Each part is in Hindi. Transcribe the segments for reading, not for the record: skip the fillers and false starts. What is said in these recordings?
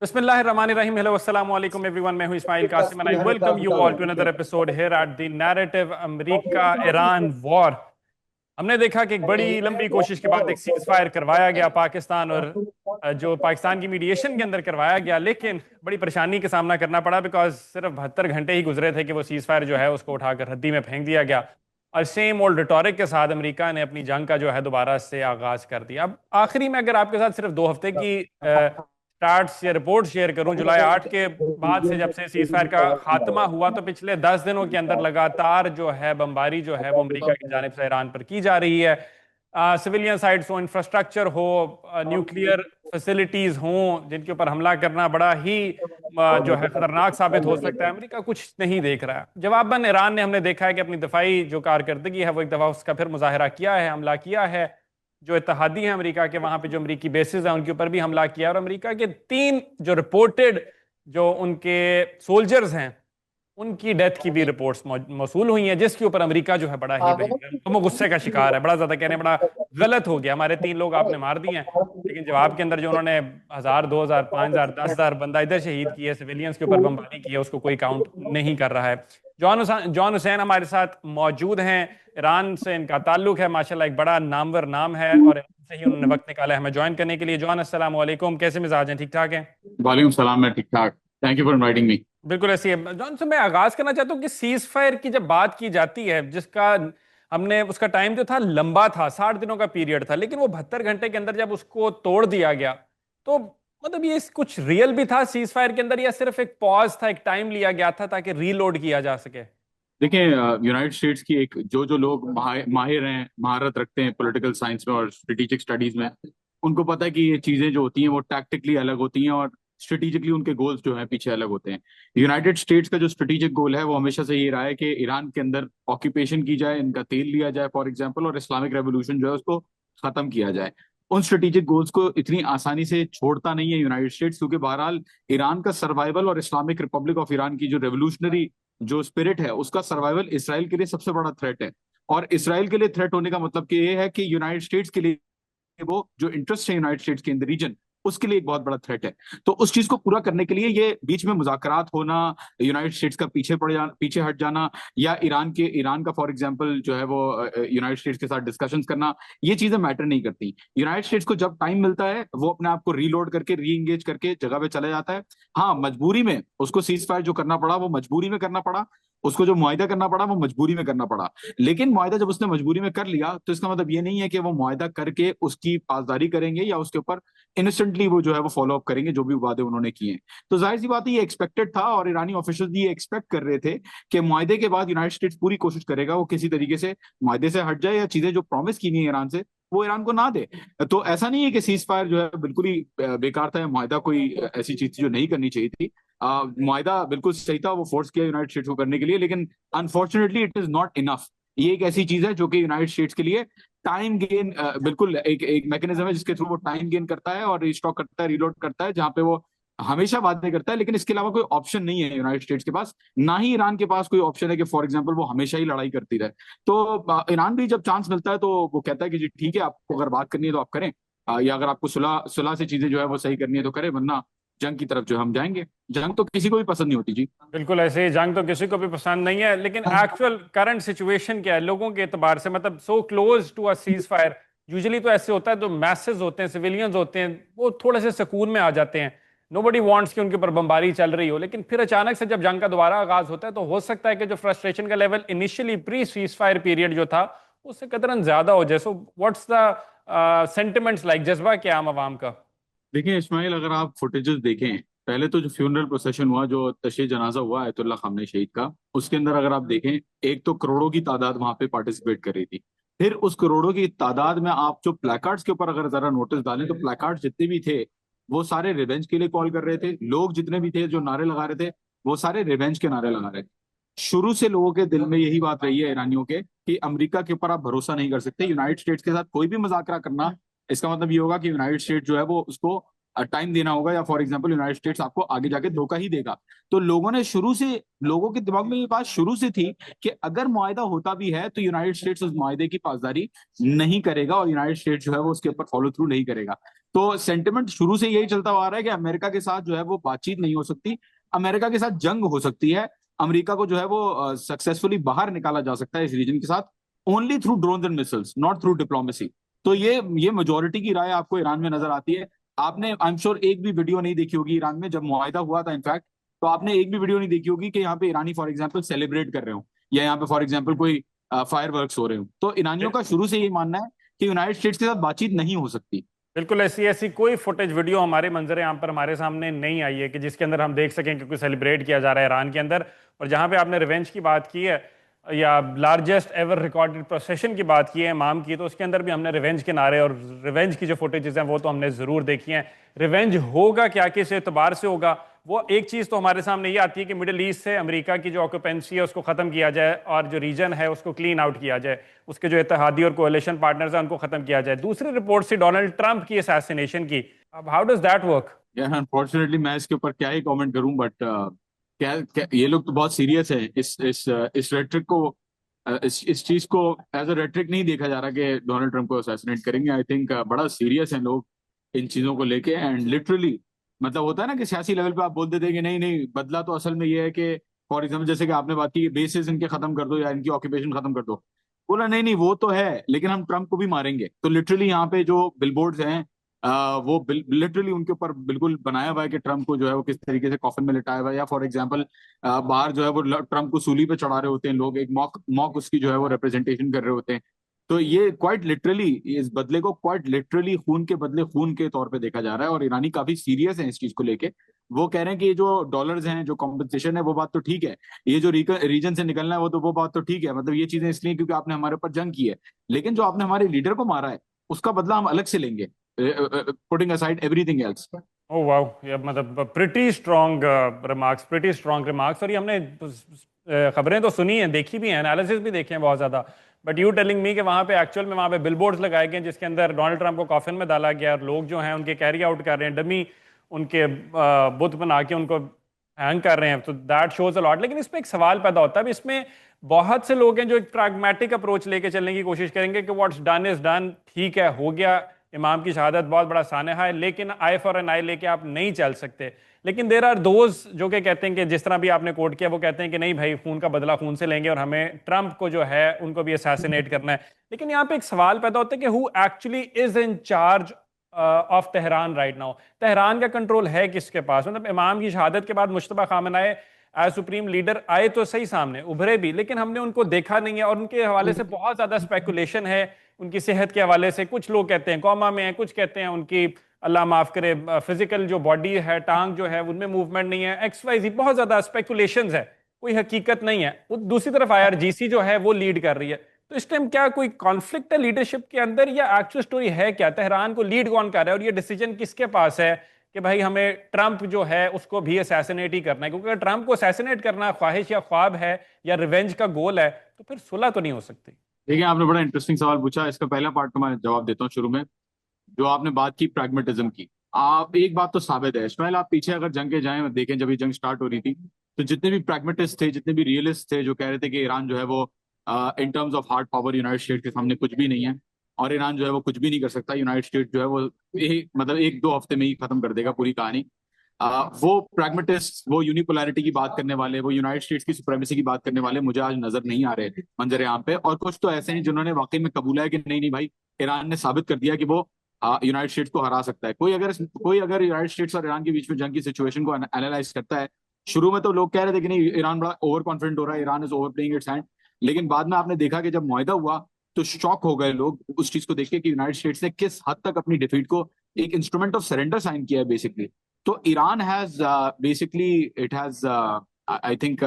बिस्मिल्लाहिर्रहमानिर्रहीम। हेलो अस्सलाम वालेकुम एवरीवन, मैं हूं Ismail Qasim and I welcome you all to another episode here at the narrative America Iran war. हमने देखा कि एक बड़ी लंबी कोशिश के बाद एक सीज फायर करवाया गया पाकिस्तान और जो पाकिस्तान की मीडिएशन के अंदर करवाया गया, लेकिन बड़ी परेशानी का सामना करना पड़ा बिकॉज सिर्फ 72 घंटे ही गुजरे थे कि वो सीज फायर जो है उसको उठाकर रद्दी में फेंक दिया गया और सेम ओल्ड रिटोरिक के साथ अमेरिका ने अपनी जंग का जो है दोबारा से आगाज कर दिया। अब आखिरी में अगर आपके साथ सिर्फ 2 हफ्ते की स्टार्ट्स या रिपोर्ट शेयर करूं, जुलाई 8 के बाद से जब से सीज फायर का खात्मा हुआ तो पिछले 10 दिनों के अंदर लगातार जो है बमबारी जो है वो अमेरिका की जानिब से ईरान पर की जा रही है। सिविलियन साइट्स हो, इंफ्रास्ट्रक्चर हो, न्यूक्लियर फैसिलिटीज हों जिनके ऊपर हमला करना बड़ा ही जो है खतरनाक साबित हो सकता है। अमेरिका कुछ नहीं देख रहा है। जवाबन ईरान ने हमने देखा है कि अपनी दफाई जो कारकर्दगी है वो एक दफा उसका फिर मुजाहरा किया है, हमला किया है। जो इत्तेहादी हैं अमेरिका के, वहां पे जो अमेरिकी बेसिस हैं उनके ऊपर भी हमला किया और अमेरिका के 3 जो रिपोर्टेड जो उनके सोल्जर्स हैं उनकी डेथ की भी रिपोर्ट्स मौसूल हुई हैं, जिसके ऊपर अमेरिका जो है बड़ा ही वो गुस्से का शिकार है। बड़ा ज्यादा कह रहे हैं बड़ा गलत हो गया, हमारे 3 लोग आपने मार दिए हैं, लेकिन जवाब के अंदर जो उन्होंने 1000, 2000, 5000, 10,000 बंदा इधर शहीद किए, सिविलियंस के ऊपर बमबारी की है, उसको कोई काउंट नहीं कर रहा है। जॉन हुसैन हमारे साथ मौजूद हैं। ईरान से इनका ताल्लुक है, माशाल्लाह एक बड़ा नामवर नाम है और ईरान से ही उन्होंने वक्त निकाला है हमें ज्वाइन करने के लिए। जॉन, अस्सलाम वालेकुम, कैसे मिजाज हैं? ठीक ठाक हैं? वालेकुम सलाम। मैं ठीक ठाक। Thank you for inviting me. बिल्कुल ऐसी है जॉन से मैं आगाज करना चाहता हूँ कि सीज फायर की जब बात की जाती है, जिसका हमने उसका टाइम जो था लंबा था, 60 दिनों का पीरियड था, लेकिन वो 72 घंटे के अंदर जब उसको तोड़ दिया गया तो मतलब ये कुछ रियल भी था सीज फायर के अंदर या सिर्फ एक पॉज था, एक टाइम लिया गया था ताकि रीलोड किया जा सके? देखिए, यूनाइटेड स्टेट्स की एक जो जो लोग माहिर हैं, महारत रखते हैं पॉलिटिकल साइंस में और स्ट्रेटेजिक स्टडीज में, उनको पता है कि ये चीजें जो होती हैं वो टैक्टिकली अलग होती हैं और स्ट्रेटेजिकली उनके गोल्स जो हैं पीछे अलग होते हैं। यूनाइटेड स्टेट्स का जो स्ट्रेटेजिक गोल है वो हमेशा से ये रहा है कि ईरान के अंदर ऑक्यूपेशन की जाए, इनका तेल लिया जाए फॉर एग्जाम्पल, और इस्लामिक रेवोल्यूशन जो है उसको खत्म किया जाए। उन स्ट्रेटेजिक गोल्स को इतनी आसानी से छोड़ता नहीं है यूनाइटेड स्टेट्स, क्योंकि बहरहाल ईरान का सर्वाइवल और इस्लामिक रिपब्लिक ऑफ ईरान की जो रेवोल्यूशनरी जो स्पिरिट है उसका सर्वाइवल इसराइल के लिए सबसे बड़ा थ्रेट है। और इसराइल के लिए थ्रेट होने का मतलब कि ये है कि यूनाइटेड स्टेट्स के लिए वो जो इंटरेस्ट है यूनाइटेड स्टेट्स के इन द रीजन, उसके लिए एक बहुत बड़ा थ्रेट है। तो उस चीज को पूरा करने के लिए ये बीच में मुज़ाकरात होना, यूनाइटेड स्टेट्स का पीछे हट जाना, या ईरान का फॉर एग्जांपल जो है वो यूनाइटेड स्टेट्स के साथ डिस्कशंस करना, ये चीजें मैटर नहीं करती। यूनाइटेड स्टेट्स को जब टाइम मिलता है वो अपने आप को रीलोड करके री एंगेज करके जगह पे चला जाता है। हाँ, मजबूरी में उसको सीज फायर जो करना पड़ा वो मजबूरी में करना पड़ा, उसको जो मुआहदा करना पड़ा वो मजबूरी में करना पड़ा। लेकिन मुआहदा जब उसने मजबूरी में कर लिया तो इसका मतलब ये नहीं है कि वो मुआहदा करके उसकी पासदारी करेंगे या उसके ऊपर इंस्टेंटली वो जो है वो फॉलो अप करेंगे जो भी वादे उन्होंने किए हैं। तो जाहिर सी बात है ये एक्सपेक्टेड था और ईरानी ऑफिशियल्स ये एक्सपेक्ट कर रहे थे कि मुआहदे के बाद यूनाइटेड स्टेट्स पूरी कोशिश करेगा वो किसी तरीके से मुआहदे से हट जाए या चीजें जो प्रॉमिस की गई ईरान से वो ईरान को ना दे। तो ऐसा नहीं है कि सीज फायर जो है बिल्कुल ही बेकार था या मुआहदा कोई ऐसी चीज थी जो नहीं करनी चाहिए थी। मुआहदा बिल्कुल सही था, वो फोर्स किया यूनाइटेड स्टेट्स को करने के लिए, लेकिन unfortunately it is not enough. ये एक ऐसी चीज है जो कि यूनाइटेड स्टेट्स के लिए टाइम गेन, बिल्कुल एक एक मैकेनिज्म है जिसके थ्रू वो टाइम गेन करता है और रिस्टॉक करता है, रीलोड करता है, जहां पे वो हमेशा वादे करता है, लेकिन इसके अलावा कोई ऑप्शन नहीं है यूनाइटेड स्टेट्स के पास। ना ही ईरान के पास कोई ऑप्शन है कि फॉर एग्जांपल वो हमेशा ही लड़ाई करती रहे। तो ईरान भी जब चांस मिलता है तो वो कहता है कि जी ठीक है, आपको अगर बात करनी है तो आप करें, या अगर आपको सुलह सुलह से चीजें जो है वो सही करनी है तो करें, वरना जंग की तरफ जो हम जाएंगे। जंग तो किसी को भी पसंद नहीं होती जी। बिल्कुल ऐसे ही, जंग तो किसी को भी पसंद नहीं है, लेकिन एक्चुअल करंट सिचुएशन क्या है लोगों के एतबार से? मतलब so close to a ceasefire, usually तो ऐसे होता है, जो मैसेज होते हैं, सिविलियंस होते हैं, वो थोड़े से सुकून में आ जाते हैं। नोबडी वांट्स कि उनके ऊपर बमबारी चल रही हो, लेकिन फिर अचानक से जब जंग का दोबारा आगाज होता है तो हो सकता है कि जो फ्रस्ट्रेशन का level initially pre cease fire period जो था उससे कतरन ज्यादा हो जाए। So what's the sentiments like, जज्बा क्या आम आवाम का? देखिए इस्माइल, अगर आप फुटेजेस देखें, पहले तो जो फ्यूनरल प्रोसेशन हुआ, जो तशरीह जनाजा हुआ आयतुल्लाह खामने शहीद का, उसके अंदर अगर आप देखें, एक तो करोड़ों की तादाद वहां पे पार्टिसिपेट कर रही थी। फिर उस करोड़ों की तादाद में आप जो प्लेकार्ड्स के ऊपर अगर जरा नोटिस डालें तो प्लेकार्ड्स जितने भी थे वो सारे रिवेंज के लिए कॉल कर रहे थे। लोग जितने भी थे जो नारे लगा रहे थे वो सारे रिवेंज के नारे लगा रहे थे। शुरू से लोगों के दिल में यही बात रही है ईरानियों के कि अमेरिका के ऊपर आप भरोसा नहीं कर सकते। यूनाइटेड स्टेट्स के साथ कोई भी मुज़ाकरा करना, इसका मतलब ये होगा कि यूनाइटेड स्टेट जो है वो उसको टाइम देना होगा, या फॉर एग्जांपल यूनाइटेड स्टेट्स आपको आगे जाके धोखा ही देगा। तो लोगों ने शुरू से, लोगों के दिमाग में ये बात शुरू से थी कि अगर मुआहदा होता भी है तो यूनाइटेड स्टेट्स उस मुआहदे की पासदारी नहीं करेगा और यूनाइटेड स्टेट्स जो है वो उसके ऊपर फॉलो थ्रू नहीं करेगा। तो सेंटिमेंट शुरू से यही चलता हुआ आ रहा है कि अमेरिका के साथ जो है वो बातचीत नहीं हो सकती, अमेरिका के साथ जंग हो सकती है, अमेरिका को जो है वो सक्सेसफुली बाहर निकाला जा सकता है इस रीजन के साथ only through drones and missiles, not through diplomacy. तो ये मेजोरिटी की राय आपको ईरान में नजर आती है। आपने आई एम श्योर एक भी वीडियो नहीं देखी होगी ईरान में जब मुआहिदा हुआ था इनफैक्ट, तो आपने एक भी वीडियो नहीं देखी होगी कि यहाँ पे ईरानी फॉर एग्जाम्पल सेलिब्रेट कर रहे हो या यहाँ पे फॉर एग्जाम्पल कोई फायर वर्क हो रहे हो। तो ईरानियों का शुरू से ये मानना है कि यूनाइटेड स्टेट्स के साथ बातचीत नहीं हो सकती। बिल्कुल ऐसी ऐसी कोई फुटेज वीडियो हमारे मंजर आम पर हमारे सामने नहीं आई है कि जिसके अंदर हम देख सकें कि कोई सेलिब्रेट किया जा रहा है ईरान के अंदर। और जहां पे आपने रिवेंज की बात की है या लार्जेस्ट एवर रिकॉर्डेड प्रोसेशन की बात की है इमाम की, तो उसके अंदर भी हमने रिवेंज के नारे और रिवेंज की जो फुटेजेस हैं वो तो हमने ज़रूर देखी हैं। रिवेंज होगा क्या, किस एतबार से होगा, वो एक चीज़ तो हमारे सामने ये आती है कि मिडिल ईस्ट से अमेरिका की जो ऑक्यूपेंसी है उसको ख़त्म किया जाए और जो रीजन है उसको क्लीन आउट किया जाए, उसके जो इत्तेहादी और कोalition पार्टनर्स हैं उनको ख़त्म किया जाए। दूसरी रिपोर्ट से डोनाल्ड ट्रंप की असैसिनेशन की, अब हाउ डज दैट वर्क? यार अनफॉर्चुनेटली मैं इसके ऊपर क्या ही कमेंट करूं, बट क्या ये लोग तो बहुत सीरियस है इस रेट्रिक को, इस चीज को एज अ रेट्रिक नहीं देखा जा रहा कि डोनाल्ड ट्रंप को असैसिनेट करेंगे। आई थिंक बड़ा सीरियस है लोग इन चीजों को लेके, एंड लिटरली मतलब होता है ना कि सियासी लेवल पे आप बोल देते हैं कि नहीं नहीं बदला तो असल में ये है कि फॉर एग्जाम्पल जैसे कि आपने बात की बेसिस इनके खत्म कर दो या इनकी ऑक्यूपेशन खत्म कर दो, बोला नहीं नहीं वो तो है लेकिन हम ट्रंप को भी मारेंगे। तो लिटरली यहाँ पे जो बिलबोर्ड्स हैं वो लिटरली उनके ऊपर बिल्कुल बनाया हुआ है कि ट्रम्प को जो है वो किस तरीके से कॉफिन में लिटाया हुआ है, या फॉर एग्जांपल बाहर जो है वो ट्रम्प को सूली पे चढ़ा रहे होते हैं लोग, एक मॉक मॉक उसकी जो है वो रिप्रेजेंटेशन कर रहे होते हैं। तो ये क्वाइट लिटरली इस बदले को क्वाइट लिटरली खून के बदले खून के तौर पे देखा जा रहा है, और ईरानी काफी सीरियस है इस चीज को लेके। वो कह रहे हैं कि ये जो डॉलर्स हैं जो कॉम्पनसेशन है वो बात तो ठीक है, ये जो रीजन से निकलना है वो बात तो ठीक है, मतलब ये चीजें इसलिए क्योंकि आपने हमारे ऊपर जंग की है, लेकिन जो आपने हमारे लीडर को मारा है उसका बदला हम अलग से लेंगे, putting aside everything else. Oh wow, ये मतलब pretty strong remarks, pretty strong remarks. और ये हमने खबरें तो सुनी हैं, देखी भी हैं, एनालिसिस भी देखे हैं बहुत ज़्यादा, बट यू टेलिंग मी कि वहाँ पे एक्चुअल में वहाँ पे बिलबोर्ड्स लगाए गए हैं जिसके अंदर डोनाल्ड ट्रंप को कॉफिन में डाला गया और लोग जो हैं उनके कैरी आउट कर रहे हैं, डमी उनके बुत बना के उनको हैंग कर रहे हैं। तो दैट शोज अ लॉट। लेकिन इसमें एक सवाल पैदा होता है, अब इसमें बहुत से लोग हैं जो एक प्रैग्मेटिक अप्रोच लेके चलने की कोशिश करेंगे कि व्हाट्स डन इज डन, ठीक है हो गया, इमाम की शहादत बहुत बड़ा सानहा है, लेकिन आई फॉर एन आई लेके आप नहीं चल सकते। लेकिन देर आर दोज जो कि कहते हैं कि जिस तरह भी आपने कोट किया, वो कहते हैं कि नहीं भाई खून का बदला खून से लेंगे और हमें ट्रंप को जो है उनको भी असैसिनेट करना है। लेकिन यहाँ पे एक सवाल पैदा होता है कि who actually is in charge of Tehran right now? Tehran का कंट्रोल है किसके पास? मतलब इमाम की शहादत के बाद Mojtaba Khamenei as supreme leader आए तो सही, सामने उभरे भी, लेकिन हमने उनको देखा नहीं है और उनके हवाले से बहुत ज्यादा स्पेकुलेशन है। उनकी सेहत के हवाले से कुछ लोग कहते हैं कोमा में है, कुछ कहते हैं उनकी अल्लाह माफ करे फिजिकल जो बॉडी है, टांग जो है उनमें मूवमेंट नहीं है, एक्स वाई जी, बहुत ज्यादा स्पेकुलेशंस है, कोई हकीकत नहीं है। वो दूसरी तरफ आईआरजीसी जो है वो लीड कर रही है। तो इस टाइम क्या कोई कॉन्फ्लिक्ट है लीडरशिप के अंदर, या एक्चुअल स्टोरी है क्या? तेहरान को लीड कौन कर रहा है और ये डिसीजन किसके पास है कि भाई हमें ट्रंप जो है उसको भी असैसिनेट ही करना है? क्योंकि अगर ट्रंप को असैसिनेट करना ख्वाहिश या ख्वाब है या रिवेंज का गोल है तो फिर सुलह तो नहीं हो सकती। देखिए आपने बड़ा इंटरेस्टिंग सवाल पूछा, इसका पहला पार्ट तो मैं जवाब देता हूँ शुरू में। जो आपने बात की प्रैग्मेटिज्म की, आप एक बात तो साबित है इस्माइल, आप पीछे अगर जंग के जाएं देखें, जब ये जंग स्टार्ट हो रही थी तो जितने भी प्रैग्मेटिस्ट थे, जितने भी रियलिस्ट थे जो कह रहे थे कि ईरान जो है वो in terms of hard power United state के सामने कुछ भी नहीं है और ईरान जो है वो कुछ भी नहीं कर सकता, यूनाइटेड स्टेट जो है वो मतलब एक दो हफ्ते में ही खत्म कर देगा पूरी कहानी, वो प्रैग्मेटिस्ट, वो यूनिपोलैरिटी की बात करने वाले, वो यूनाइटेड स्टेट्स की सुप्रीमेसी की बात करने वाले मुझे आज नजर नहीं आ रहे मंजर यहाँ पे। और कुछ तो ऐसे हैं जिन्होंने वाकई में कबूला है कि नहीं नहीं भाई, ईरान ने साबित कर दिया कि वो यूनाइटेड स्टेट्स को हरा सकता है। कोई अगर यूनाइटेड स्टेट्स और ईरान के बीच में जंग की सिचुएशन को एनालाइज करता है, शुरू में तो लोग कह रहे थे कि नहीं ईरान बड़ा ओवर कॉन्फिडेंट हो रहा है, Iran is over playing it's hand, लेकिन बाद में आपने देखा कि जब मुआहिदा हुआ तो शॉक हो गए लोग उस चीज को देख के कि यूनाइटेड स्टेट्स ने किस हद तक अपनी डिफीट को एक इंस्ट्रूमेंट ऑफ सरेंडर साइन किया है बेसिकली। तो Iran has basically it has I think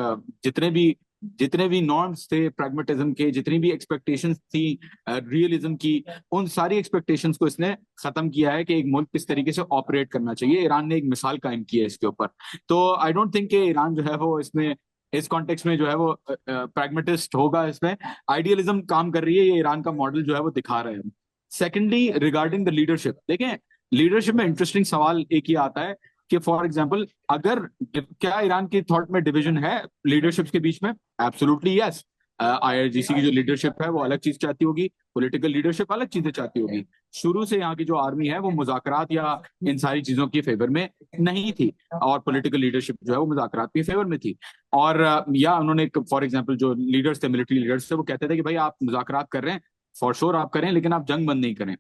जितने भी नॉर्म्स थे प्रैग्मेटिज्म के, जितनी भी एक्सपेक्टेशंस थी रियलिज्म की, उन सारी एक्सपेक्टेशंस को इसने खत्म किया है कि एक मुल्क किस तरीके से ऑपरेट करना चाहिए। ईरान ने एक मिसाल कायम की है इसके ऊपर। तो आई डोंट थिंक कि ईरान जो है वो इसमें इस कॉन्टेक्स्ट में जो है वो प्रैग्मेटिस्ट होगा, इसमें आइडियलिज्म काम कर रही है, ये ईरान का मॉडल जो है वो दिखा रहे हैं। सेकेंडली रिगार्डिंग द लीडरशिप, देखें लीडरशिप में इंटरेस्टिंग सवाल एक ही आता है कि फॉर एग्जांपल अगर क्या ईरान की थॉट में डिवीजन है लीडरशिप्स के बीच में? Absolutely yes. IRGC की जो लीडरशिप है वो अलग चीज चाहती होगी, पॉलिटिकल लीडरशिप अलग चीजें चाहती होगी। शुरू से यहाँ की जो आर्मी है वो मुज़ाकरात या इन सारी चीजों के फेवर में नहीं थी, और पॉलिटिकल लीडरशिप जो है वो मुज़ाकरात के फेवर में थी। और या उन्होंने फॉर एग्जाम्पल जो लीडर्स थे, मिलिट्री लीडर्स थे, वो कहते थे कि भाई आप मुज़ाकरात कर रहे हैं, फॉर श्योर आप करें, लेकिन आप जंग बंद नहीं करें।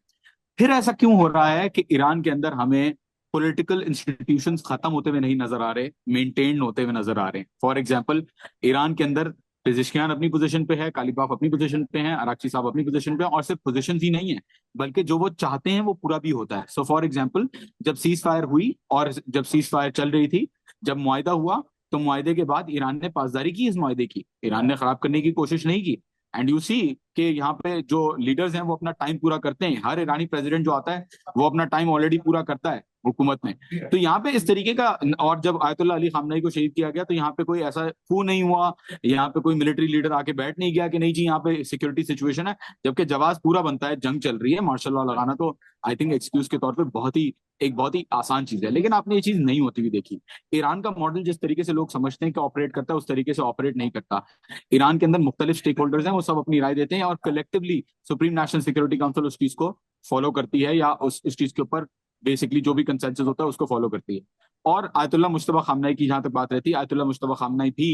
फिर ऐसा क्यों हो रहा है कि ईरान के अंदर हमें पॉलिटिकल इंस्टीट्यूशंस खत्म होते हुए नहीं नजर आ रहे, मेंटेन होते हुए नजर आ रहे हैं? फॉर एग्जांपल, ईरान के अंदर पेजिशकियान अपनी पोजीशन पे है, कालीबाफ अपनी पोजीशन पे है, अराक्ची साहब अपनी पोजीशन पे है, और सिर्फ पोजीशन ही नहीं है बल्कि जो वो चाहते हैं वो पूरा भी होता है। सो फॉर एग्जांपल, जब सीज फायर हुई और जब सीज फायर चल रही थी, जब मुआहिदा हुआ, तो मुआहिदे के बाद ईरान ने पासदारी की इस मुआहिदे की, ईरान ने खराब करने की कोशिश नहीं की। एंड यू सी कि यहाँ पे जो लीडर्स हैं वो अपना टाइम पूरा करते हैं, हर ईरानी प्रेसिडेंट जो आता है वो अपना टाइम ऑलरेडी पूरा करता है हुकूमत में। तो यहाँ पे इस तरीके का, और जब आयतुल्ला अली खामनेई को शहीद किया गया तो यहाँ पे कोई ऐसा कू नहीं हुआ, यहाँ पे कोई मिलिट्री लीडर आके बैठ नहीं गया कि नहीं जी यहाँ पे सिक्योरिटी सिचुएशन है, जबकि जवाब पूरा बनता है, जंग चल रही है, मार्शल लॉ लगाना तो आई थिंक एक्सक्यूज के तौर पर बहुत ही आसान चीज है। लेकिन आपने ये चीज नहीं होती हुई देखी। ईरान का मॉडल जिस तरीके से लोग समझते हैं कि ऑपरेट करता है, उस तरीके से ऑपरेट नहीं करता। ईरान के अंदर मुख्तलिफ स्टेक होल्डर्स हैं, वो सब अपनी राय देते हैं, और collectively supreme national security council उस चीज को फॉलो करती है, या उस चीज के ऊपर बेसिकली जो भी कंसेंसस होता है उसको फॉलो करती है। और आयतुल्ला मुश्तबा खामनाई की जहां तक बात रहती है, आयतुल्ला मुश्तबा खामनाई भी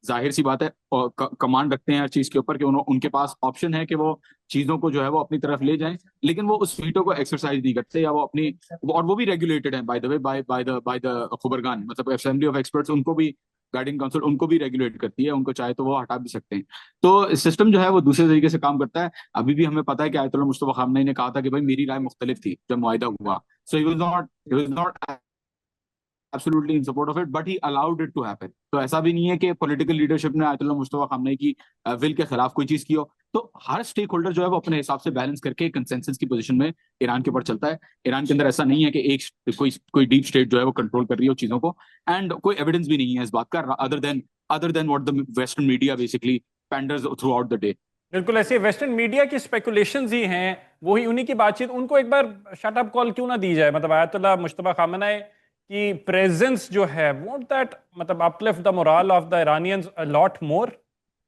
जाहिर सी बात है कमांड रखते हैं हर चीज के ऊपर, कि उनके पास ऑप्शन है कि वो चीजों को जो है वो अपनी तरफ ले जाएं, लेकिन वो उस वीटो को एक्सरसाइज नहीं करते, या वो अपनी, और वो भी रेगुलेटेड है by the way by the Khobregan, मतलब असेंबली ऑफ एक्सपर्ट्स उनको भी, गाइडिंग काउंसिल उनको भी रेगुलेट करती है, उनको चाहे तो वो हटा भी सकते हैं। तो सिस्टम जो है वो दूसरे तरीके से काम करता है। अभी भी हमें पता है कि आयतुल्ला मुस्तफा खामनेई ने कहा था कि भाई मेरी राय मुख्तलिफ थी जब मुआहिदा हुआ, so he was not absolutely in support of it, but he allowed it to happen. तो ऐसा भी नहीं है कि पॉलिटिकल लीडरशिप ने आयतुल्ला मुस्तफा खामनेई की विल के खिलाफ कोई चीज की हो। तो हर स्टेक होल्डर जो है वो अपने हिसाब से बैलेंस करके कंसेंसस की पोजीशन में ईरान के ऊपर चलता है। ईरान के अंदर ऐसा नहीं है कि एक कोई डीप स्टेट जो है वो कंट्रोल कर रही है चीजों को, एंड कोई एविडेंस भी नहीं है इस बात का, other than what the western media basically panders throughout the day. बिल्कुल ऐसे वेस्टर्न मीडिया की स्पेकुलेशंस ही हैं, वही उन्हीं की बातचीत, उनको एक बार शट अप कॉल क्यों ना दी जाए? मतलब आयतुल्ला मुश्तबा खामनेई की प्रेजेंस जो है, वोंट दैट मतलब uplift the moral of the Iranians a lot more?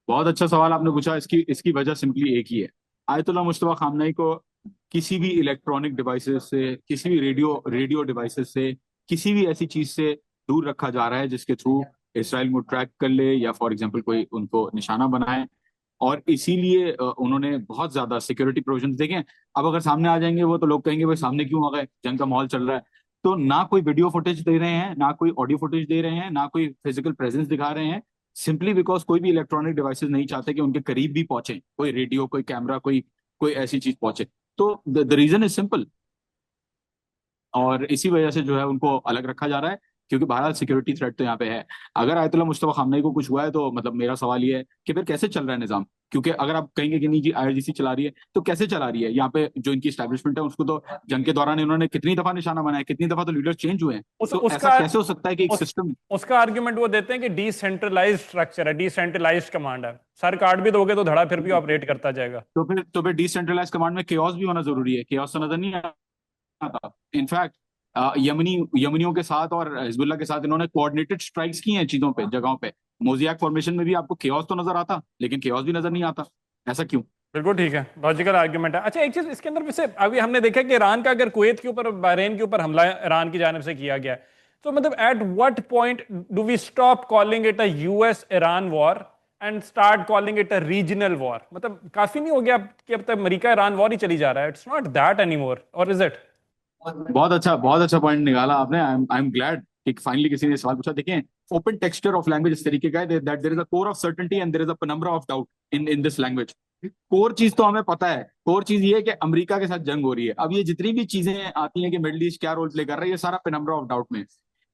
बहुत अच्छा सवाल आपने पूछा। इसकी इसकी वजह सिंपली एक ही है। आयतुल्ला मुश्तबा खामनेई को किसी भी इलेक्ट्रॉनिक डिवाइसेस से, किसी भी रेडियो डिवाइसेस से, किसी भी ऐसी चीज से दूर रखा जा रहा है जिसके थ्रू इसराइल को ट्रैक कर ले, या फॉर एग्जांपल कोई उनको निशाना बनाए। और इसीलिए उन्होंने बहुत ज्यादा सिक्योरिटी प्रोविजन देखे हैं। अब अगर सामने आ जाएंगे वो, तो लोग कहेंगे भाई सामने क्यों आ गए, जंग का माहौल चल रहा है। तो ना कोई वीडियो फुटेज दे रहे हैं, ना कोई ऑडियो फुटेज दे रहे हैं, ना कोई फिजिकल प्रेजेंस दिखा रहे हैं, सिंपली बिकॉज कोई भी इलेक्ट्रॉनिक डिवाइसेस नहीं चाहते कि उनके करीब भी पहुंचे, कोई रेडियो, कोई कैमरा, कोई कोई ऐसी चीज पहुंचे। तो द रीजन इज सिंपल, और इसी वजह से जो है उनको अलग रखा जा रहा है, क्योंकि बहरहाल सिक्योरिटी थ्रेट तो यहाँ पे है। अगर आयतुल्ला मुस्तफा खामनेई को कुछ हुआ है, तो मतलब मेरा सवाल ये है कि फिर कैसे चल रहा है निजाम? क्योंकि अगर आप कहेंगे कि नहीं जी IRGC चला रही है, तो कैसे चला रही है? यहाँ पे जो इनकी स्टैब्लिशमेंट है उसको तो जंग के दौरान इन्होंने कितनी दफा निशाना बनाया, कितनी दफा तो लीडर चेंज हुए हैं। तो ऐसा उसका कैसे हो सकता है कि एक सिस्टम, उसका आर्ग्यूमेंट वो देते हैं कि डिसेंट्रलाइज्ड स्ट्रक्चर है, डिसेंट्रलाइज्ड कमांड है, सर काट भी दोगे तो धड़ा फिर भी ऑपरेट करता जाएगा। तो फिर डिसेंट्रलाइज कमांड में केओस भी होना जरूरी है? केओस तो नजर नहीं आता। इनफैक्ट यमनियों के साथ और हिजबुल्लाह के साथ इन्होंने कोऑर्डिनेटेड स्ट्राइक्स की हैं चीजों पे, जगहों पे। मोजियाक फॉर्मेशन में भी आपको केओस तो नजर आता, लेकिन केओस भी नजर नहीं आता। ऐसा क्यों? बिल्कुल ठीक है, लॉजिकल आर्ग्यूमेंट है। अच्छा, एक चीज इसके अंदर वैसे अभी हमने देखा कि ईरान का अगर कुवैत के ऊपर, बहरीन के ऊपर हमला ईरान की जानिब से किया गया है, तो मतलब at what point do we stop calling it a US Iran war and start calling it a regional war? मतलब काफी नहीं हो गया कि अब तक अमेरिका ईरान वॉर ही चली जा रहा है? इट्स नॉट दैट एनीमोर, और इज इट? बहुत अच्छा पॉइंट निकाला आपने। आई एम ग्लैड कि फाइनली किसी ने सवाल पूछा। देखें, ओपन टेक्सचर ऑफ लैंग्वेज इस तरीके का है that there is a core of certainty and there is a penumbra of doubt in this language. Core चीज तो हमें पता है, कोर चीज ये है कि अमेरिका के साथ जंग हो रही है। अब ये जितनी भी चीजें आती हैं कि मिडिल ईस्ट क्या रोल प्ले कर रहा है, ये सारा पेनम्ब्रा ऑफ डाउट में है।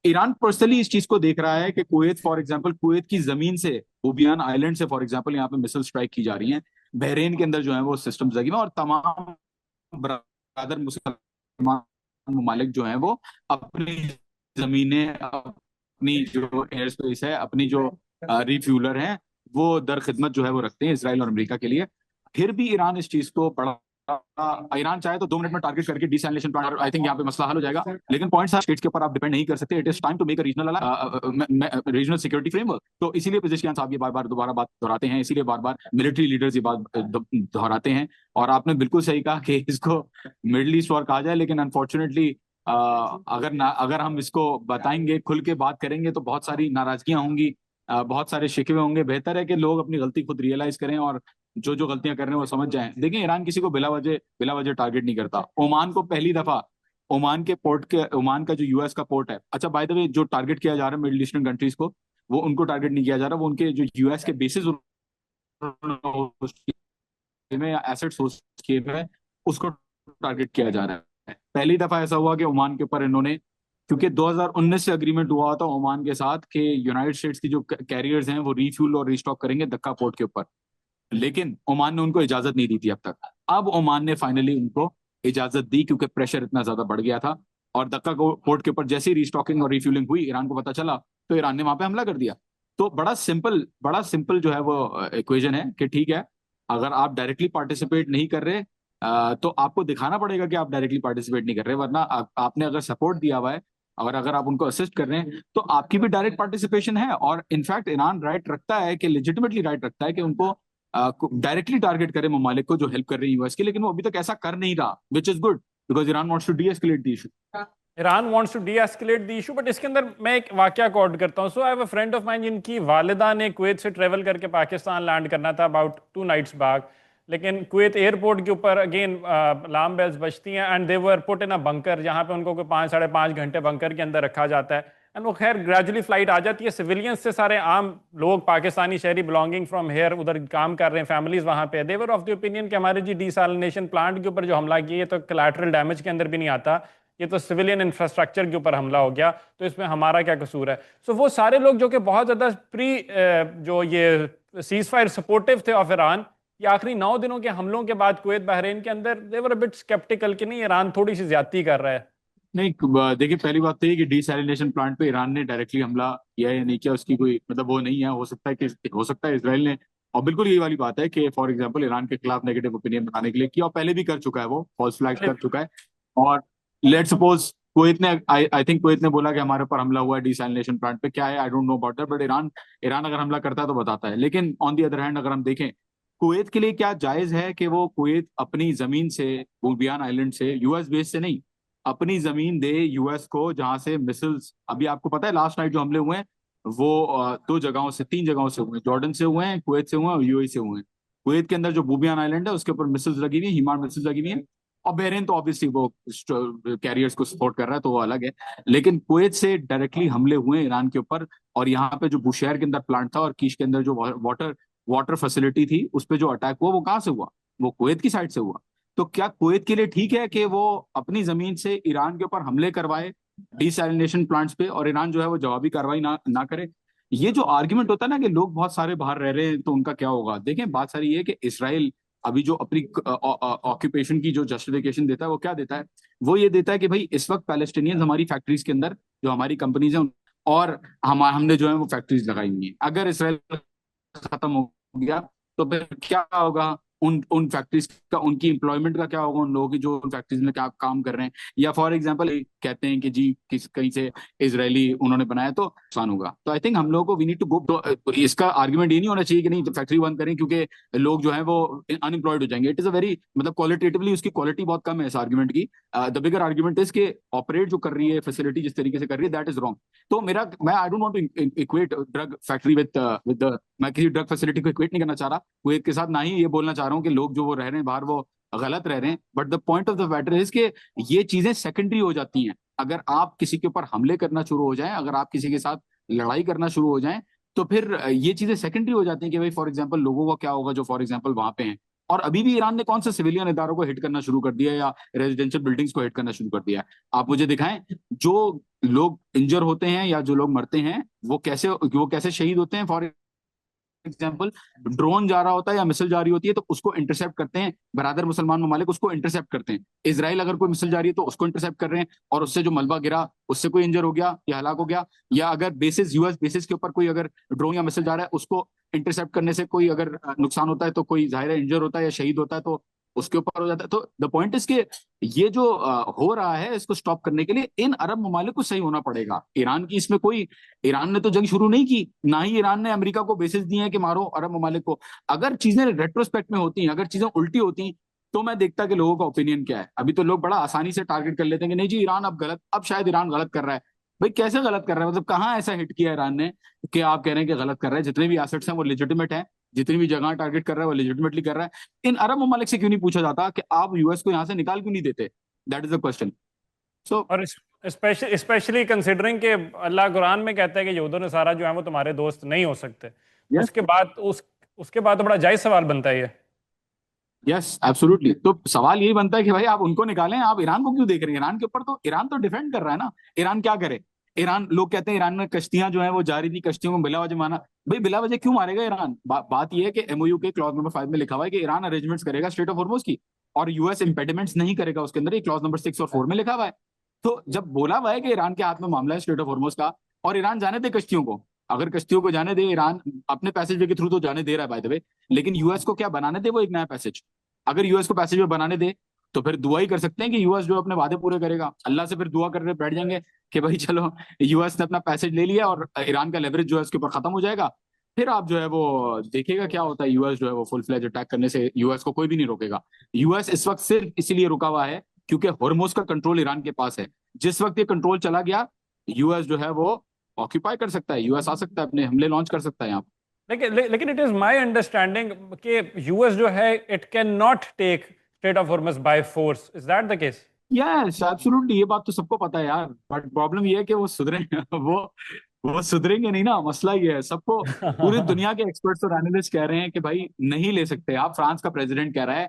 ईरान पर्सनली इस चीज को देख रहा है कि कुवैत, फॉर एग्जांपल, कुवैत की जमीन से, बुबियान आइलैंड से फॉर एग्जांपल यहाँ पे मिसाइल स्ट्राइक की जा रही है। बहरेन के अंदर जो है वो सिस्टम लगे हुए हैं, और तमाम ब्रदर मुसलमान ममालिक जो हैं वो अपनी जमीनें, अपनी जो एयर स्पेस है, अपनी जो रिफ्यूलर हैं, वो दर खिदमत जो है वो रखते हैं इसराइल और अमेरिका के लिए। फिर भी ईरान इस चीज को बड़ा ईरान चाहे तो 2 मिनट में टारगेट करके डिसैलिनेशन प्लान, आई थिंक यहाँ पे मसला हल हो जाएगा। लेकिन पॉइंट्स स्टेट्स के ऊपर आप डिपेंड नहीं कर सकते। It is time to make a regional security framework. तो इसीलिए पेजेशिकियान साहब ये बार बार दोबारा बात दोहराते हैं, इसीलिए बार बार मिलिट्री लीडर्स ये बात दोहराते हैं। और आपने बिल्कुल सही कहा कि इसको मिडिल ईस्ट वॉर कहा जाए, लेकिन अनफॉर्चुनेटली अगर हम इसको बताएंगे, खुल के बात करेंगे, तो बहुत सारी नाराजगियां होंगी, बहुत सारे शिकवे होंगे। बेहतर है कि लोग अपनी गलती खुद रियलाइज करें और जो जो गलतियां कर रहे हैं वो समझ जाएं। देखिए, ईरान किसी को बिला वजह टारगेट नहीं करता। ओमान को पहली दफा ओमान का जो यूएस का पोर्ट है, अच्छा बाय द वे, जो टारगेट किया जा रहा है मिडिल ईस्टर्न कंट्रीज को, वो उनको टारगेट नहीं किया जा रहा, वो उनके जो यूएस के बेसिस में एसेट सोर्स किए हुए हैं, उसको टारगेट किया जा रहा है। पहली दफा ऐसा हुआ कि ओमान के ऊपर इन्होंने, क्योंकि 2019 से अग्रीमेंट हुआ था ओमान के साथ कि यूनाइटेड स्टेट्स की जो कैरियर्स हैं वो रीफ्यूल और रीस्टॉक करेंगे दक्का पोर्ट के ऊपर, लेकिन ओमान ने उनको इजाजत नहीं दी थी अब तक। अब ओमान ने फाइनली उनको इजाजत दी, क्योंकि प्रेशर इतना ज्यादा बढ़ गया था। और दक्का पोर्ट के ऊपर जैसे ही रीस्टॉकिंग और रिफ्यूलिंग हुई, ईरान को पता चला, तो ईरान ने वहां पे हमला कर दिया। तो बड़ा सिंपल जो है वो इक्वेशन है कि ठीक है, अगर आप डायरेक्टली पार्टिसिपेट नहीं कर रहे, तो आपको दिखाना पड़ेगा कि आप डायरेक्टली पार्टिसिपेट नहीं कर रहे, वरना आपने अगर सपोर्ट दिया हुआ है, अगर आप उनको असिस्ट कर रहे हैं, तो आपकी भी डायरेक्ट पार्टिसिपेशन है। और इनफैक्ट ईरान राइट रखता है, कि लेजिटिमेटली राइट रखता है कि उनको डायरेक्टली टारगेट करे ममालिक को जो हेल्प कर रही है यूएस की, लेकिन वो अभी तक ऐसा कर नहीं रहा, which is good, because Iran wants to de-escalate the issue. Iran wants to de-escalate the issue, but इसके अंदर मैं एक वाकया कोट करता हूँ। So I have a friend of mine जिनकी वालिदा ने कुवैत से ट्रेवल करके पाकिस्तान लैंड करना था अबाउट 2 नाइट्स बैक, लेकिन कुवैत एयरपोर्ट के ऊपर अगेन अलार्म बेल्स बजती हैं and they were put in a bunker, जहाँ पे उनको कोई 5-5.5 घंटे बंकर के अंदर रखा जाता है। एंड वो खैर ग्रेजुअली फ्लाइट आ जाती है, सिविलियंस से सारे आम लोग, पाकिस्तानी शहरी बिलोंगिंग फ्रॉम हेयर उधर काम कर रहे हैं, फैमिलीज वहाँ पे। दे वर ऑफ द ओपिनियन कि हमारे जी डिसैलिनेशन प्लांट के ऊपर जो हमला किया, ये तो कोलैटरल डैमेज के अंदर भी नहीं आता, ये तो सिविलियन इंफ्रास्ट्रक्चर के ऊपर हमला हो गया, तो इसमें हमारा क्या कसूर है। सो वो सारे लोग जो कि बहुत ज़्यादा जो ये सीज फायर सपोर्टिव थे ऑफ ईरान, ये आखिरी 9 दिनों के हमलों के बाद कुवैत बहरीन के अंदर दे वर अ बिट स्केप्टिकल कि नहीं, ईरान थोड़ी सी ज्यादती कर रहा है। नहीं, देखिए, पहली बात तो ये कि डिसैलिनेशन प्लांट पे ईरान ने डायरेक्टली हमला किया या नहीं किया, उसकी कोई मतलब वो नहीं है। हो सकता है इसराइल ने, और बिल्कुल यही वाली बात है कि फॉर एग्जांपल ईरान के खिलाफ नेगेटिव ओपिनियन बनाने के लिए किया, और पहले भी कर चुका है, वो फॉल्स फ्लैग कर चुका है। और लेट सपोज कुवैत ने, आई थिंक कुवैत ने बोला कि हमारे ऊपर हमला हुआ है डिसैलिनेशन प्लांट पे, क्या है I don't know about that, but Iran अगर हमला करता है तो बताता है। लेकिन ऑन दी अदर हैंड अगर हम देखें, कुवैत के लिए क्या जायज है कि वो कुवैत अपनी जमीन से, बुबियान आइलैंड से, यूएस बेस से नहीं, अपनी जमीन दे यूएस को, जहां से मिसिल्स, अभी आपको पता है लास्ट नाइट जो हमले हुए हैं वो 3 जगहों से हुए हैं, जॉर्डन से हुए हैं, कुवैत से हुए हैं और यूएई से हुए हैं। कुवैत के अंदर जो बुबियान आइलैंड है उसके ऊपर मिसिल्स लगी हुई है, हिमार मिसिल्स लगी हुई है। और बहरीन तो ऑब्वियसली वो कैरियर्स को सपोर्ट कर रहा है, तो वो अलग है। लेकिन कुवैत से डायरेक्टली हमले हुए हैं ईरान के ऊपर। और यहाँ पे जो बुशैर के अंदर प्लांट था और कीश के अंदर जो वाटर वाटर फैसिलिटी थी, उस पर जो अटैक हुआ वो कहाँ से हुआ, वो कुवैत की साइड से हुआ। तो क्या कुवैत के लिए ठीक है कि वो अपनी जमीन से ईरान के ऊपर हमले करवाए डिसैलिनेशन प्लांट्स पे, और ईरान जो है वो जवाबी कार्रवाई ना करे? ये जो आर्ग्यूमेंट होता है ना कि लोग बहुत सारे बाहर रह रहे हैं तो उनका क्या होगा, देखें बात सारी ये है कि इसराइल अभी जो अपनी ऑक्यूपेशन की जो जस्टिफिकेशन देता है वो क्या देता है, वो ये देता है कि भाई इस वक्त पैलेस्टीनियंस हमारी फैक्ट्रीज के अंदर, जो हमारी कंपनीज हैं, और हमने जो है वो फैक्ट्रीज लगाई हुई है, अगर इसराइल खत्म हो गया तो फिर क्या होगा उन फैक्ट्रीज का, उनकी एम्प्लॉयमेंट का क्या होगा, उन लोगों की जो उन फैक्ट्रीज में क्या काम कर रहे हैं। या फॉर एग्जांपल कहते हैं कि जी कहीं से इजरायली उन्होंने बनाया तो नुकसान होगा। तो आई थिंक हम लोगों को वी नीड टू गो, तो इसका आर्ग्यूमेंट ये नहीं होना चाहिए कि नहीं तो फैक्ट्री बंद करें क्योंकि लोग जो है वो अनएम्प्लॉयड हो जाएंगे। इट इज अ वेरी, मतलब क्वालिटेटिवली उसकी क्वालिटी बहुत कम है इस आर्ग्यूमेंट की। द बिगर आर्ग्यूमेंट इज के ऑपरेट जो कर रही है फैसिलिटी जिस तरीके से कर रही है, दैट इज रॉन्ग। तो मैं I don't want to equate drug factory with मैं किसी ड्रग फैसिलिटी को इक्वेट नहीं करना चाह रहा कुवैत के साथ, ना ही ये बोलना चाह रहा हूँ कि लोग जो वो रह रहे हैं बाहर वो गलत रह रहे हैं। But the point of the matter is कि ये चीजें सेकेंडरी हो जाती हैं। अगर आप किसी के ऊपर हमले करना शुरू हो जाएं, अगर आप किसी के साथ लड़ाई करना शुरू हो जाएं, तो फिर ये चीजें सेकेंडरी हो जाती हैं कि भाई फॉर एग्जाम्पल लोगों का क्या होगा जो फॉर एग्जाम्पल वहां पे हैं। और अभी भी ईरान ने कौन सा सिविलियन इदारों को हिट करना शुरू कर दिया या रेजिडेंशियल बिल्डिंग्स को हिट करना शुरू कर दिया है? आप मुझे दिखाएं जो लोग इंजर होते हैं या जो लोग मरते हैं वो कैसे शहीद होते हैं। फॉर एग्जाम्पल ड्रोन जा रहा होता है या मिसाइल जा रही होती है तो उसको इंटरसेप्ट करते हैं बरादर मुसलमान ममालिक, उसको इंटरसेप्ट करते हैं। इसराइल अगर कोई मिसाइल जा रही है तो उसको इंटरसेप्ट कर रहे हैं, और उससे जो मलबा गिरा उससे कोई इंजर हो गया या हलाक हो गया। या अगर बेसिस यूएस बेसिस के ऊपर कोई अगर ड्रोन या मिसाइल जा रहा है उसको इंटरसेप्ट करने से कोई अगर नुकसान होता है तो कोई जाहिर है इंजर होता है या शहीद होता है। तो उसके ऊपर हो जाता है। तो द पॉइंट इज कि ये जो हो रहा है इसको स्टॉप करने के लिए इन अरब ममालिक को सही होना पड़ेगा। ईरान की इसमें कोई, ईरान ने तो जंग शुरू नहीं की, ना ही ईरान ने अमेरिका को बेसिस दिए हैं कि मारो अरब ममालिक को। अगर चीजें रेट्रोस्पेक्ट में होती हैं, अगर चीजें उल्टी होती, तो मैं देखता कि लोगों का ओपिनियन क्या है। अभी तो लोग बड़ा आसानी से टारगेट कर लेते हैं कि नहीं जी ईरान अब गलत, अब शायद ईरान गलत कर रहा है। भाई कैसे गलत कर रहा है? मतलब कहाँ ऐसा हिट किया ईरान ने कि आप कह रहे हैं कि गलत कर रहा है? जितने भी एसेट्स हैं वो लेजिटिमेट है, जितनी भी जगह टारगेट कर रहा है वो लेजिटिमेटली कर रहा है। इन अरब ममालिक से क्यों नहीं पूछा जाता कि आप यूएस को यहां से निकाल क्यों नहीं देते? That is the question. So और स्पेशली स्पेशली कंसिडरिंग कि अल्लाह कुरान में कहता है कि यहूद और नसारा जो है वो तुम्हारे दोस्त नहीं हो सकते। यस, उसके बाद तो बड़ा जायज सवाल बनता है ये। Yes absolutely. तो सवाल यही बनता है कि भाई आप उनको निकालें, आप ईरान को क्यों देख रहे हैं? ईरान के ऊपर तो ईरान तो डिफेंड कर रहा है ना। ईरान क्या करे? ईरान, लोग कहते हैं ईरान में कश्तियां जो है वो जा रही थी, कश्तियों को बिला वजह माना। भाई बिला वजह क्यों मारेगा ईरान? बात यह है कि एमओयू के क्लॉज नंबर 5 में लिखा हुआ है कि ईरान अरेंजमेंट्स करेगा स्ट्रेट ऑफ हॉर्मुज की, और यूएस इंपेडिमेंट्स नहीं करेगा उसके अंदर। ये क्लॉज नंबर 6 और 4 में लिखा हुआ है। तो जब बोला हुआ है कि ईरान के हाथ में मामला है स्ट्रेट ऑफ हॉर्मुज का, और ईरान जाने दे कश्तियों को, अगर कश्तियों को जाने दे, ईरान अपने पैसेज वे के थ्रू तो जाने दे रहा है बाय द वे, लेकिन यूएस को क्या बनाने दे वो एक नया पैसेज? अगर यूएस को पैसेज वे बनाने दे तो फिर दुआ ही कर सकते हैं कि यूएस जो अपने वादे पूरे करेगा। अल्लाह से फिर दुआ करके बैठ जाएंगे कि भाई चलो यूएस ने अपना पैसेज ले लिया और ईरान का लेवरेज जो है उसके ऊपर खत्म हो जाएगा। फिर आप जो है वो देखिएगा क्या होता है। यूएस जो है वो फुल फ्लेज अटैक करने से यूएस को कोई भी नहीं रोकेगा। यूएस इस वक्त सिर्फ इसीलिए रुका हुआ है क्योंकि हॉर्मोज का कंट्रोल ईरान के पास है। जिस वक्त ये कंट्रोल चला गया, यूएस जो है वो ऑक्यूपाई कर सकता है, यूएस आ सकता है, अपने हमले लॉन्च कर सकता है यहाँ। लेकिन इट इज माय अंडरस्टैंडिंग कि यूएस जो है it can not take strait of Hormuz by force. Is that the case? Yes absolutely, ये बात तो सबको पता है यार, बट प्रॉब्लम ये है कि वो सुधरे वो सुधरेंगे नहीं ना। मसला ये है सबको, पूरी दुनिया के एक्सपर्ट्स और एनालिस्ट कह रहे हैं कि भाई नहीं ले सकते आप। फ्रांस का प्रेसिडेंट कह रहा है,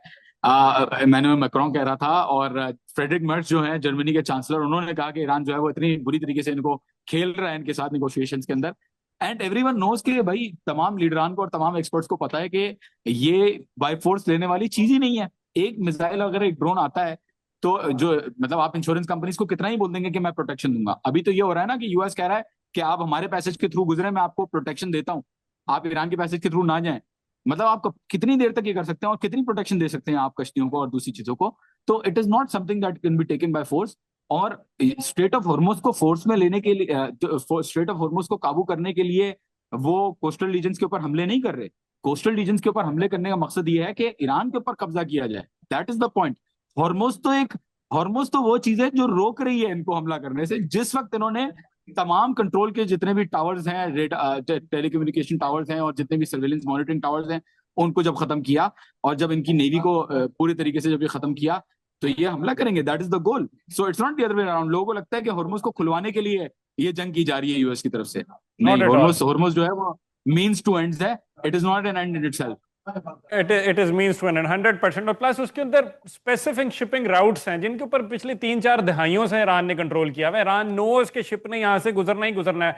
इमैनुअल मैक्रोन कह रहा था, और फ्रेडरिक मर्ज जो है जर्मनी के चांसलर, उन्होंने कहा कि ईरान जो है वो इतनी बुरी तरीके से इनको खेल रहा है इनके साथ निगोशिएशंस के अंदर। एंड एवरीवन नोज कि भाई तमाम लीडरान को और तमाम एक्सपर्ट्स को पता है कि ये बाय फोर्स लेने वाली चीज ही नहीं है। एक मिसाइल अगर एक ड्रोन आता है तो जो, मतलब आप इंश्योरेंस कंपनीज को कितना ही बोल देंगे कि मैं प्रोटेक्शन दूंगा। अभी तो ये हो रहा है ना कि यूएस कह रहा है कि आप हमारे पैसेज के थ्रू गुजरे, मैं आपको प्रोटेक्शन देता हूं, आप ईरान के पैसेज के थ्रू ना जाएं। मतलब आप कितनी देर तक ये कर सकते हैं और कितनी प्रोटेक्शन दे सकते हैं आप कश्तियों को और दूसरी चीजों को? तो it is not something that can be taken by force. और स्ट्रेट ऑफ हॉर्मुज को फोर्स में लेने के लिए, स्ट्रेट ऑफ हॉर्मुज को काबू करने के लिए वो कोस्टल रीजन्स के ऊपर हमले नहीं कर रहे। कोस्टल रीजन्स के ऊपर हमले करने का मकसद ये है कि ईरान के ऊपर कब्जा किया जाए। That is the point. Hormuz तो एक, हॉर्मुज तो वो चीज है जो रोक रही है इनको हमला करने से। जिस वक्त इन्होंने तमाम कंट्रोल के जितने भी टावर्स हैं, टेलीकम्युनिकेशन टावर्स हैं और जितने भी सर्वेलेंस मॉनिटरिंग टावर्स हैं, उनको जब खत्म किया, और जब इनकी नेवी को पूरी तरीके से जब ये खत्म किया, तो ये हमला करेंगे। That is the goal. So it's not the other way around. लोगों को लगता है कि हॉर्मुज को खुलवाने के लिए ये जंग की जा रही है यूएस की तरफ से। नॉट नहीं, एट ऑल। हॉर्मुज हॉर्मुज जो है वो मीन्स टू एंड्स है। It is not an end in itself. It is means to an 100%। और प्लस उसके अंदर स्पेसिफिक शिपिंग राउट्स हैं जिनके ऊपर पिछली 3-4 दहाइयों से ईरान ने कंट्रोल किया हुआ है। ईरान नोज के शिप ने यहाँ से गुजरना ही गुजरना है,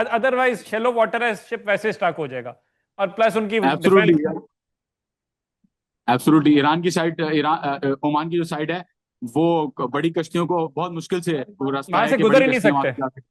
अदरवाइज शेलो वाटर है, शिप वैसे स्टक हो जाएगा। और प्लस उनकी डिफेंस, एब्सोल्युटली, एब्सोल्युटली। ईरान की साइड, ओमान की जो साइड है, वो बड़ी कश्तियों को बहुत मुश्किल से वो रास्ता वहां है से कि गुजर बड़ी ही नहीं कश्तियां वहां सकते। से जा सकती।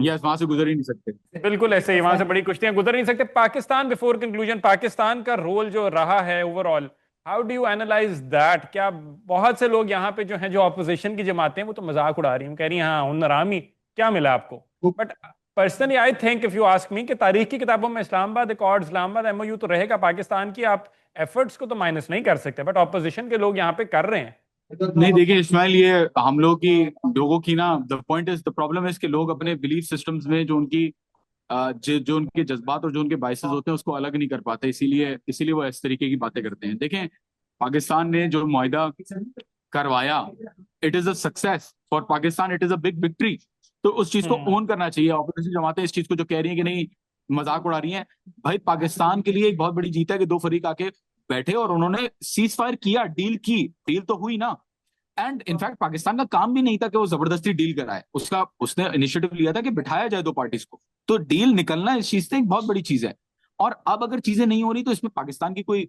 यस, वहां से गुजर ही नहीं सकते। बिल्कुल ऐसे ही, वहां से बड़ी कुश्तियां गुजर नहीं सकते। पाकिस्तान, बिफोर कंक्लूजन, पाकिस्तान का रोल जो रहा है overall, how do you analyse that? क्या बहुत से लोग यहाँ पे जो हैं, जो ऑपोजिशन की जमातें हैं, वो तो मजाक उड़ा रही हैं, कह रही हैं हाँ उन रामी क्या मिला आपको? But personally I think, if you ask me, कि तारीख की किताबों में इस्लामाबाद अकॉर्ड, इस्लामाबाद एमओयू तो रहेगा पाकिस्तान की, आप एफर्ट्स को तो माइनस नहीं कर सकते, बट ऑपोजिशन के लोग यहाँ पे कर रहे हैं। नहीं देखिए इस्माइल, ये हम लोगों की ना, the point is, the problem है कि लोग अपने बिलीफ सिस्टम्स में जो उनकी जो उनके जज्बात और जो उनके बाइसेस होते हैं उसको अलग नहीं कर पाते। इसीलिए इसीलिए वो इस तरीके की बातें करते हैं। देखें, पाकिस्तान ने जो मुआहिदा करवाया, it is a success for Pakistan, it is a big victory. तो उस चीज को हम्म। ओन करना चाहिए। ऑपोजिशन जमातें इस चीज को जो कह रही है कि नहीं, मजाक उड़ा रही हैं, भाई पाकिस्तान के लिए एक बहुत बड़ी जीत है कि दो फरीक आके बैठे और उन्होंने सीज फायर किया, डील की, डील तो हुई ना। एंड इनफैक्ट पाकिस्तान का काम भी नहीं था कि वो जबरदस्ती डील कराए, उसका उसने इनिशिएटिव लिया था कि बिठाया जाए दो पार्टीज को। तो डील निकलना इस चीज से एक बहुत बड़ी चीज है। और अब अगर चीजें नहीं हो रही तो इसमें पाकिस्तान की कोई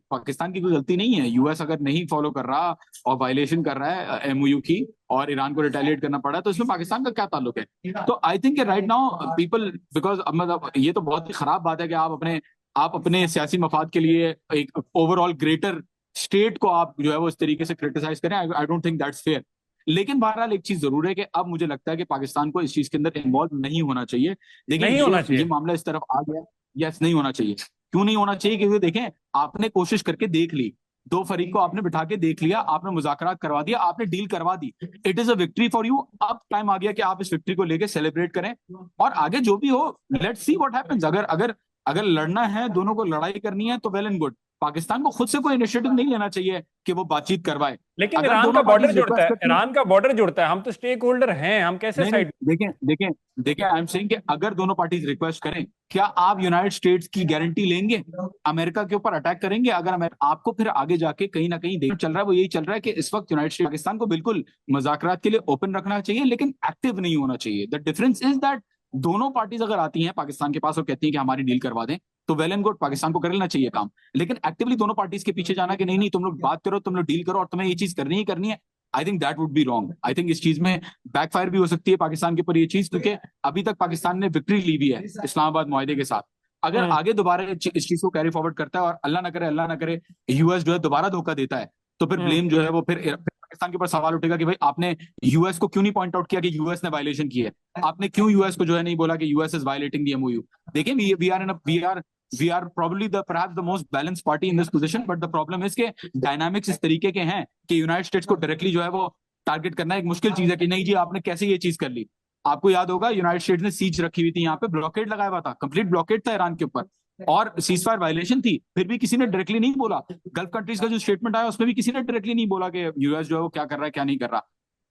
गलती नहीं है। यूएस अगर नहीं फॉलो कर रहा और वायलेशन कर रहा है एमओयू की, और ईरान को रिटेलिएट करना पड़ा, तो इसमें पाकिस्तान का क्या ताल्लुक है? तो I think right now people, because मतलब ये तो बहुत ही खराब बात है कि आप अपने सियासी मफाद के लिए एक ओवरऑल ग्रेटर स्टेट को आप जो है वो इस तरीके से क्रिटिसाइज करें, I don't think that's fair. लेकिन बहरहाल एक चीज जरूर है कि अब मुझे लगता है कि पाकिस्तान को इस चीज के अंदर इन्वॉल्व नहीं होना चाहिए। देखें, नहीं होना ये चाहिए। मामला इस तरफ आ गया, यस नहीं होना चाहिए। क्यों नहीं होना चाहिए? क्योंकि देखें, आपने कोशिश करके देख ली, दो फरीक को आपने बिठा के देख लिया, आपने मुज़ाकरात करवा दिया, आपने डील करवा दी, it is a victory for you. अब टाइम आ गया कि आप इस विक्ट्री को लेके सेलिब्रेट करें, और आगे जो भी हो, लेट्स सी व्हाट हैपेंस। अगर अगर अगर लड़ना है, दोनों को लड़ाई करनी है, तो वेल एंड गुड। पाकिस्तान को खुद से कोई इनिशिएटिव नहीं लेना चाहिए कि वो बातचीत करवाए। लेकिन अगर ईरान का दोनों बॉर्डर पार्टीज जुड़ता रिक्वेस्ट है, करती हैं, ईरान का बॉर्डर जुड़ता है, हम तो स्टेक होल्डर हैं, हम कैसे नहीं नहीं, साइड। देखें देखें देखें आई एम सेइंग कि अगर दोनों पार्टीज रिक्वेस्ट करें, क्या आप यूनाइटेड स्टेट्स की गारंटी लेंगे? अमेरिका के ऊपर अटैक करेंगे? अगर आपको फिर आगे जाके कहीं ना कहीं देख चल रहा है, वो यही चल रहा है कि इस वक्त यूनाइटेड स्टेट पाकिस्तान को बिल्कुल मुज़ाकरात के लिए ओपन रखना चाहिए, लेकिन एक्टिव नहीं होना चाहिए। द डिफरेंस इज दैट दोनों पार्टीज अगर आती हैं पाकिस्तान के पास और कहती हैं कि हमारी डील करवा दें, तो वेल एंड गुड, पाकिस्तान को कर लेना चाहिए काम। लेकिन एक्टिवली दोनों पार्टीज के पीछे जाना कि नहीं नहीं तुम लोग बात करो, तुम लोग डील करो, और तुम्हें ये चीज करनी ही करनी है, I think that would be wrong. I think इस चीज में बैकफायर भी हो सकती है पाकिस्तान के ऊपर ये चीज, क्योंकि अभी तक पाकिस्तान ने विक्ट्री ली भी है इस्लामाबाद मुआहदे के साथ। अगर आगे दोबारा इस चीज को कैरी फॉरवर्ड करता है, और अल्लाह ना करे यूएस जो है दोबारा धोखा देता है, तो फिर ब्लेम जो है वो फिर पाकिस्तान के ऊपर सवाल उठेगा कि भाई आपने यूएस को क्यों नहीं पॉइंट आउट किया कि यूएस ने वायलेशन की है? आपने क्यों यूएस को जो है नहीं बोला कि US is violating the MOU? देखिए, we are probably the perhaps the most balanced party in this position, but the problem is कि डायनामिक्स इस तरीके के हैं कि यूनाइटेड स्टेट्स को डायरेक्टली जो है वो टारगेट करना एक मुश्किल चीज है कि नहीं जी आपने कैसे ये चीज कर ली। आपको याद होगा यूनाइटेड स्टेट्स ने सीज रखी हुई थी, यहाँ पे ब्लॉकेड लगाया हुआ था, कंप्लीट ब्लॉकेड था ईरान के ऊपर, और सीज फायर वायलेशन थी, फिर भी किसी ने डायरेक्टली नहीं बोला। गल्फ कंट्रीज का जो स्टेटमेंट आया उसमें भी किसी ने डायरेक्टली नहीं बोला कि यूएस जो है वो क्या कर रहा है क्या नहीं कर रहा।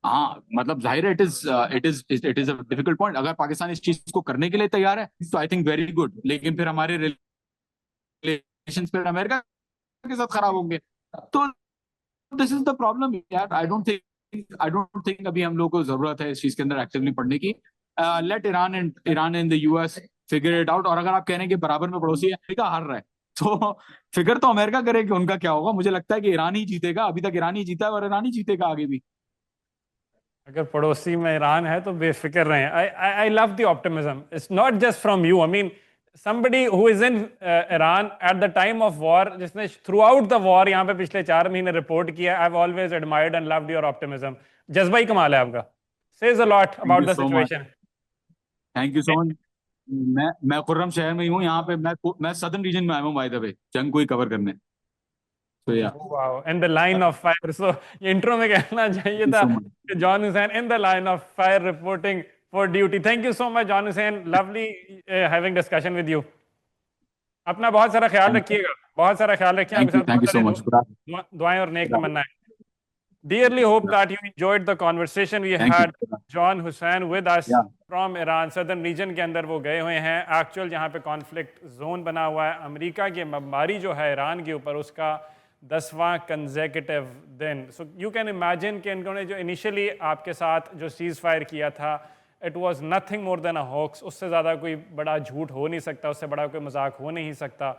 हाँ, मतलब जाहिर है it is a difficult point. अगर पाकिस्तान इस चीज को करने के लिए तैयार है तो आई थिंक वेरी गुड, लेकिन फिर हमारे रिलेशन फिर अमेरिका के साथ खराब होंगे। तो दिस इज द प्रॉब्लम यार। आई डोंट थिंक अभी हम लोग को जरूरत है इस चीज के अंदर एक्टिवली पढ़ने की। Let Iran and the US figure it out. और अगर आप कह रहे हैं कि बराबर में पड़ोसी है, अमेरिका हार रहा है, तो फिगर तो अमेरिका करे कि उनका क्या होगा। मुझे लगता है कि ईरान ही जीतेगा, अभी तक ईरान ही जीता है और ईरान ही जीतेगा आगे भी। अगर पड़ोसी में ईरान है तो बेफिक्र रहें। I love the optimism, it's not just from you, I mean somebody who is in Iran at the time of war, जिसने throughout the war यहाँ पे पिछले 4 महीने रिपोर्ट किया, I've always admired and loved your optimism. जज्बा ही कमाल है आपका, says a lot thank about you the so much, situation. Thank you so much. मैं खुर्रम शहर में ही हूँ, यहाँ पे मैं सदर्न रीजन में आया हूँ बाय द वे, जंग को ही कवर करने। तो या Wow, in the line of fire. So intro में कहना चाहिए थैंक यू था सो मच। कि John Hussain in the line of fire reporting for duty. Thank you so much, John Hussain. Lovely having discussion with you. अपना बहुत सारा ख्याल रखिएगा, बहुत सारा ख्याल रखिए, आपके साथ थैंक बहुत यू सो सारे मच। दुआएं और नेक तमन्नाएं। Dearly hope that you enjoyed the conversation we thank had. You. John Hussain with us या from Iran, southern region के अंदर वो गए हुए हैं, एक्चुअल जहाँ पे कॉन्फ्लिक्ट जोन बना हुआ है। अमेरिका की बमबारी जो है ईरान के ऊपर, उसका 10वां कंसेक्यूटिव दिन। सो यू कैन इमेजिन कि इन्होंने जो इनिशियली आपके साथ जो सीज़ फायर किया था, it was nothing more than a hoax. उससे ज़्यादा कोई बड़ा झूठ हो नहीं सकता, उससे बड़ा कोई मजाक हो नहीं सकता।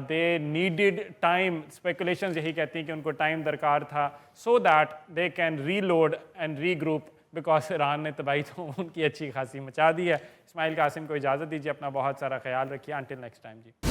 दे नीडिड टाइम, स्पेकुलेशंस यही कहती हैं कि उनको टाइम दरकार था so that they can reload and regroup, because Iran ने तबाही तो उनकी अच्छी खासी मचा दी है। इस्माइल कासिम को इजाज़त दीजिए, अपना बहुत सारा ख्याल रखिए, अंटिल नेक्स्ट टाइम जी।